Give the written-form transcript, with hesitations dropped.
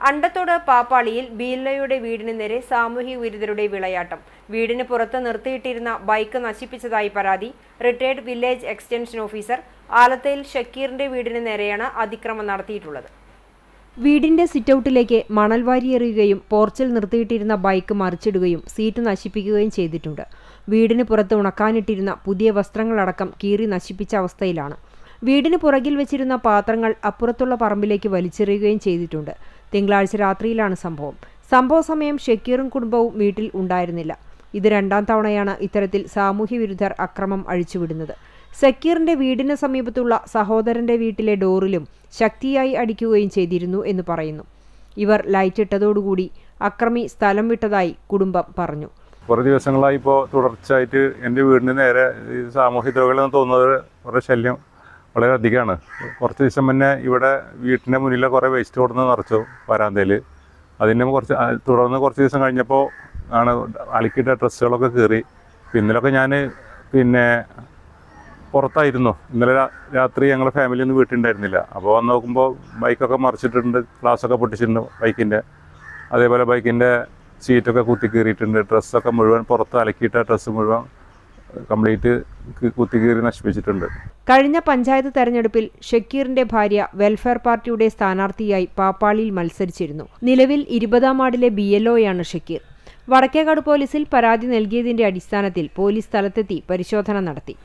അണ്ടത്തോട് പാപ്പാളിയിൽ ബീല്ലയുടെ വീടിന് നേരെ സാമൂഹ്യ വിരുദ്ധരുടെ വിളയാട്ടം. വീടിന് പുറത്ത് നിർത്തിയിട്ടിരുന്ന ബൈക്ക് നശിപ്പിച്ചതായി പരാതി. റിട്ടയർഡ് വില്ലേജ് എക്സ്റ്റൻഷൻ ഓഫീസർ ആലത്തയിൽ ഷക്കീറിന്റെ വീടിന് നേരെയാണ് അതിക്രമം നടത്തിയിട്ടുള്ളത്. വീടിന്റെ സിറ്റൌട്ടിലേക്ക് മണൽ വാരിയെറിയുകയും പോർച്ചിൽ നിർത്തിയിട്ടിരുന്ന ബൈക്ക് മറിച്ചിടുകയും സീറ്റ് നശിപ്പിക്കുകയും ചെയ്തിട്ടുണ്ട്. വീടിന് പുറത്ത് ഉണക്കാനിട്ടിരുന്ന പുതിയ വസ്ത്രങ്ങളടക്കം കീറി നശിപ്പിച്ച അവസ്ഥയിലാണ്. വീടിന് പുറകിൽ വെച്ചിരുന്ന പാത്രങ്ങൾ അപ്പുറത്തുള്ള പറമ്പിലേക്ക് വലിച്ചെറിയുകയും ചെയ്തിട്ടുണ്ട്. തിങ്കളാഴ്ച രാത്രിയിലാണ് സംഭവം. സംഭവ സമയം ഷക്കീറും കുടുംബവും വീട്ടിൽ ഉണ്ടായിരുന്നില്ല. ഇത് രണ്ടാം തവണയാണ് ഇത്തരത്തിൽ സാമൂഹ്യ വിരുദ്ധർ അക്രമം അഴിച്ചുവിടുന്നത്. ഷക്കീറിന്റെ വീടിന് സമീപത്തുള്ള സഹോദരന്റെ വീട്ടിലെ ഡോറിലും ശക്തിയായി അടിക്കുകയും ചെയ്തിരുന്നു എന്ന് പറയുന്നു. ഇവർ ലൈറ്റ് ഇട്ടതോടുകൂടി അക്രമി സ്ഥലം വിട്ടതായി കുടുംബം പറഞ്ഞു. കുറേ ദിവസങ്ങളായി ഇപ്പോൾ തുടർച്ചയായിട്ട് എൻ്റെ വീടിന് നേരെ ഈ സാമൂഹ്യ ദ്രോഹികളെന്ന് തോന്നുന്നത് കുറേ ശല്യം വളരെ അധികമാണ്. കുറച്ച് ദിവസം മുന്നേ ഇവിടെ വീട്ടിൻ്റെ മുന്നിലെ കുറേ വേസ്റ്റ് കൊടുന്ന് നിറച്ചു വരാന്തയിൽ. അതിൻ്റെ തുടർന്ന് കുറച്ച് ദിവസം കഴിഞ്ഞപ്പോൾ ആണ് അലക്കിയിട്ട ഡ്രസ്സുകളൊക്കെ കീറി. ഇന്നലൊക്കെ ഞാൻ പുറത്തായിരുന്നു. ഇന്നലെ രാത്രി ഞങ്ങളുടെ ഫാമിലി ഒന്നും വീട്ടിലുണ്ടായിരുന്നില്ല. അപ്പോൾ വന്ന് നോക്കുമ്പോൾ ബൈക്കൊക്കെ മറിച്ചിട്ടുണ്ട്, ഗ്ലാസ്സൊക്കെ പൊട്ടിച്ചിട്ടുണ്ട് ബൈക്കിൻ്റെ. അതേപോലെ ബൈക്കിൻ്റെ സീറ്റൊക്കെ കുത്തി കീറിയിട്ടുണ്ട്. ഡ്രസ്സൊക്കെ മുഴുവൻ പുറത്ത് അലക്കിയിട്ട ഡ്രസ്സ് മുഴുവൻ കംപ്ലീറ്റ് കുത്തിക്കീറി നശിപ്പിച്ചിട്ടുണ്ട്. കഴിഞ്ഞ പഞ്ചായത്ത് തെരഞ്ഞെടുപ്പിൽ ഷക്കീറിന്റെ ഭാര്യ വെൽഫെയർ പാർട്ടിയുടെ സ്ഥാനാർത്ഥിയായി പാപ്പാളിയിൽ മത്സരിച്ചിരുന്നു. നിലവിൽ 20-ാം വാർഡിലെ BLOയാണ് ഷക്കീർ. വടക്കേക്കാട് പോലീസിൽ പരാതി നൽകിയതിന്റെ അടിസ്ഥാനത്തിൽ പോലീസ് സ്ഥലത്തെത്തി പരിശോധന നടത്തി.